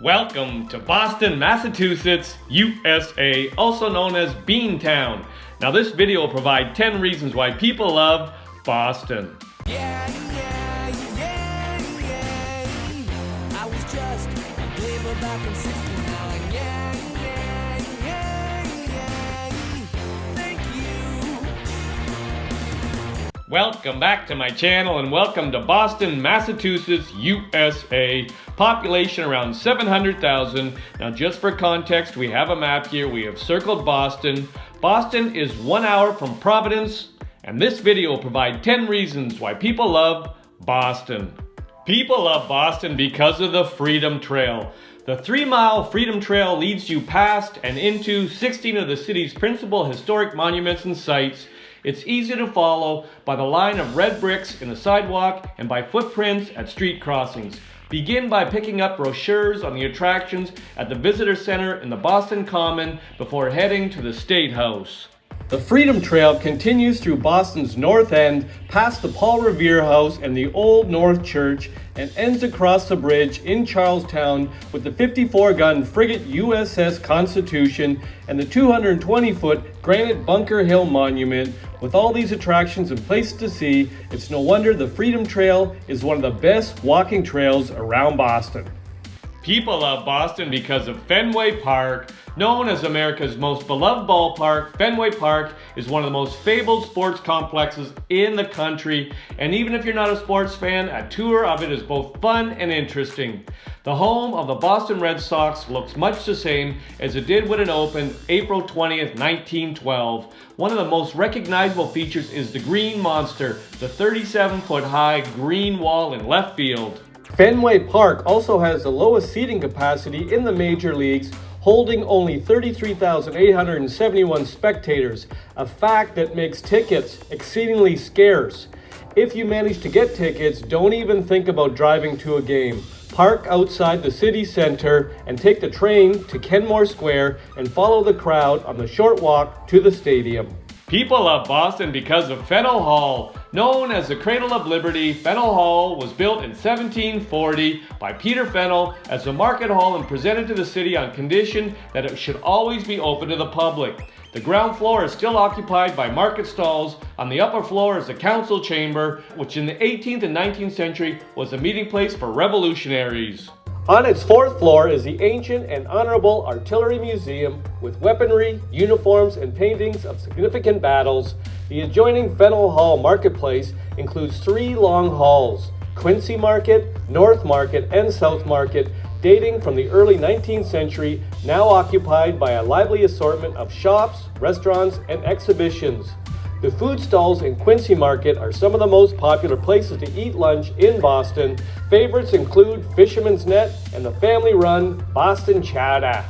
Welcome to Boston, Massachusetts, USA, also known as Beantown. Now this video will provide 10 reasons why people love Boston. I was just a labor back in 69. Thank you. Welcome back to my channel and welcome to Boston, Massachusetts, USA. Population around 700,000. Now just for context, we have a map here. We have circled Boston. Boston is 1 hour from Providence, and this video will provide 10 reasons why people love Boston. People love Boston because of the Freedom Trail. The 3-mile Freedom Trail leads you past and into 16 of the city's principal historic monuments and sites. It's easy to follow by the line of red bricks in the sidewalk and by footprints at street crossings. Begin by picking up brochures on the attractions at the Visitor Center in the Boston Common before heading to the State House. The Freedom Trail continues through Boston's North End, past the Paul Revere House and the Old North Church, and ends across the bridge in Charlestown with the 54-gun frigate USS Constitution and the 220-foot granite Bunker Hill Monument. With all these attractions and places to see, it's no wonder the Freedom Trail is one of the best walking trails around Boston. People love Boston because of Fenway Park. Known as America's most beloved ballpark, Fenway Park is one of the most fabled sports complexes in the country, and even if you're not a sports fan, a tour of it is both fun and interesting. The home of the Boston Red Sox looks much the same as it did when it opened April 20th, 1912. One of the most recognizable features is the Green Monster, the 37-foot high green wall in left field. Fenway Park also has the lowest seating capacity in the major leagues, holding only 33,871 spectators, a fact that makes tickets exceedingly scarce. If you manage to get tickets, don't even think about driving to a game. Park outside the city center and take the train to Kenmore Square and follow the crowd on the short walk to the stadium. People love Boston because of Fennel Hall. Known as the Cradle of Liberty, Fennel Hall was built in 1740 by Peter Fennel as a market hall and presented to the city on condition that it should always be open to the public. The ground floor is still occupied by market stalls. On the upper floor is the council chamber, which in the 18th and 19th century was a meeting place for revolutionaries. On its 4th floor is the Ancient and Honorable Artillery Museum with weaponry, uniforms, and paintings of significant battles. The adjoining Fennel Hall Marketplace includes 3 long halls: Quincy Market, North Market, and South Market, dating from the early 19th century, now occupied by a lively assortment of shops, restaurants, and exhibitions. The food stalls in Quincy Market are some of the most popular places to eat lunch in Boston. Favorites include Fisherman's Net and the family-run Boston Chowder.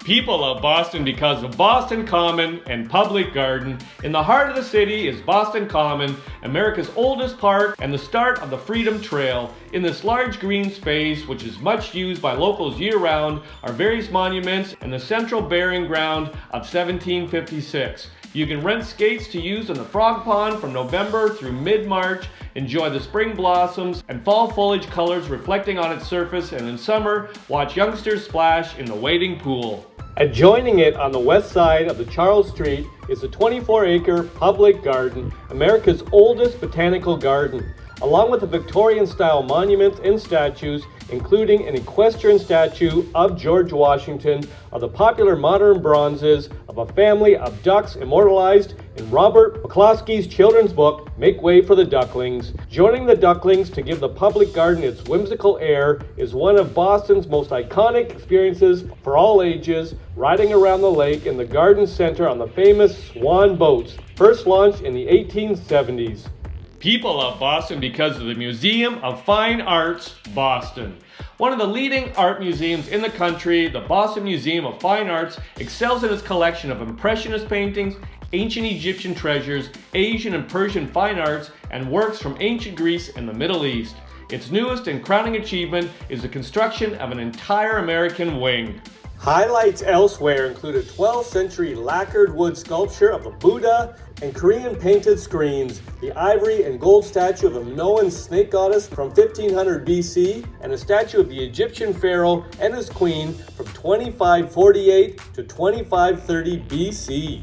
People love Boston because of Boston Common and Public Garden. In the heart of the city is Boston Common, America's oldest park and the start of the Freedom Trail. In this large green space, which is much used by locals year-round, are various monuments and the central burying ground of 1756. You can rent skates to use on the Frog Pond from November through mid-March, enjoy the spring blossoms and fall foliage colors reflecting on its surface, and in summer, watch youngsters splash in the wading pool. Adjoining it on the west side of the Charles Street is the 24-acre Public Garden, America's oldest botanical garden. Along with the Victorian-style monuments and statues, including an equestrian statue of George Washington, are the popular modern bronzes of a family of ducks immortalized in Robert McCloskey's children's book, Make Way for the Ducklings. Joining the ducklings to give the Public Garden its whimsical air is one of Boston's most iconic experiences for all ages, riding around the lake in the garden center on the famous Swan boats, first launched in the 1870s. People love Boston because of the Museum of Fine Arts, Boston. One of the leading art museums in the country, the Boston Museum of Fine Arts excels in its collection of Impressionist paintings, ancient Egyptian treasures, Asian and Persian fine arts, and works from ancient Greece and the Middle East. Its newest and crowning achievement is the construction of an entire American wing. Highlights elsewhere include a 12th century lacquered wood sculpture of the Buddha and Korean painted screens, the ivory and gold statue of a Minoan snake goddess from 1500 BC, and a statue of the Egyptian pharaoh and his queen from 2548 to 2530 BC.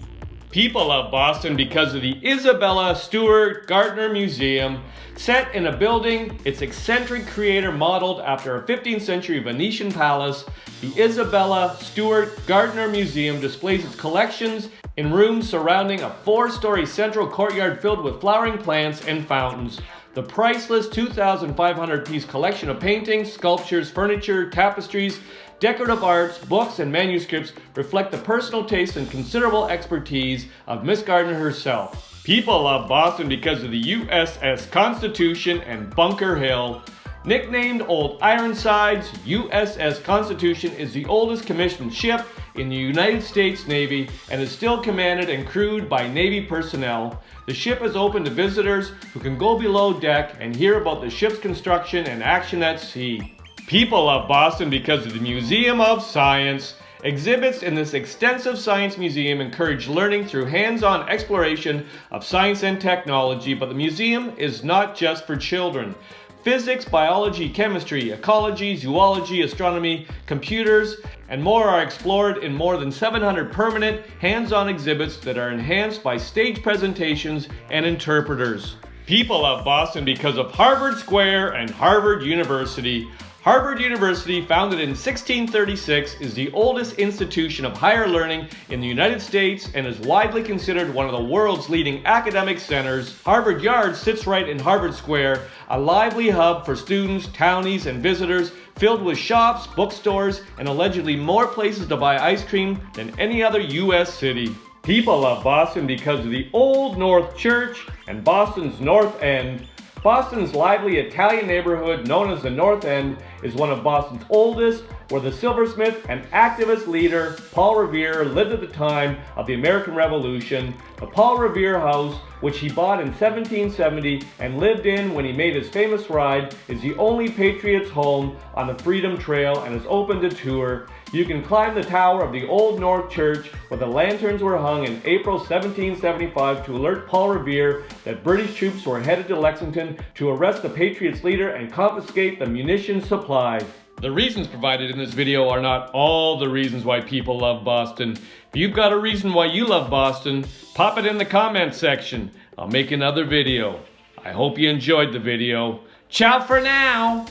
People love Boston because of the Isabella, Stewart, Gardner Museum. Set in a building, its eccentric creator modeled after a 15th century Venetian palace, the Isabella, Stewart, Gardner Museum displays its collections in rooms surrounding a 4-story central courtyard filled with flowering plants and fountains. The priceless 2,500-piece collection of paintings, sculptures, furniture, tapestries, decorative arts, books, and manuscripts reflect the personal taste and considerable expertise of Miss Gardner herself. People love Boston because of the USS Constitution and Bunker Hill. Nicknamed Old Ironsides, USS Constitution is the oldest commissioned ship in the United States Navy and is still commanded and crewed by Navy personnel. The ship is open to visitors who can go below deck and hear about the ship's construction and action at sea. People love Boston because of the Museum of Science. Exhibits in this extensive science museum encourage learning through hands-on exploration of science and technology, but the museum is not just for children. Physics, biology, chemistry, ecology, zoology, astronomy, computers, and more are explored in more than 700 permanent, hands-on exhibits that are enhanced by stage presentations and interpreters. People love Boston because of Harvard Square and Harvard University. Harvard University, founded in 1636, is the oldest institution of higher learning in the United States and is widely considered one of the world's leading academic centers. Harvard Yard sits right in Harvard Square, a lively hub for students, townies, and visitors, filled with shops, bookstores, and allegedly more places to buy ice cream than any other U.S. city. People love Boston because of the Old North Church and Boston's North End. Boston's lively Italian neighborhood, known as the North End, is one of Boston's oldest, where the silversmith and activist leader Paul Revere lived at the time of the American Revolution. The Paul Revere House, which he bought in 1770 and lived in when he made his famous ride, is the only Patriot's home on the Freedom Trail and is open to tour. You can climb the tower of the Old North Church, where the lanterns were hung in April 1775 to alert Paul Revere that British troops were headed to Lexington to arrest the Patriots' leader and confiscate the munitions supplied. The reasons provided in this video are not all the reasons why people love Boston. If you've got a reason why you love Boston, pop it in the comments section. I'll make another video. I hope you enjoyed the video. Ciao for now!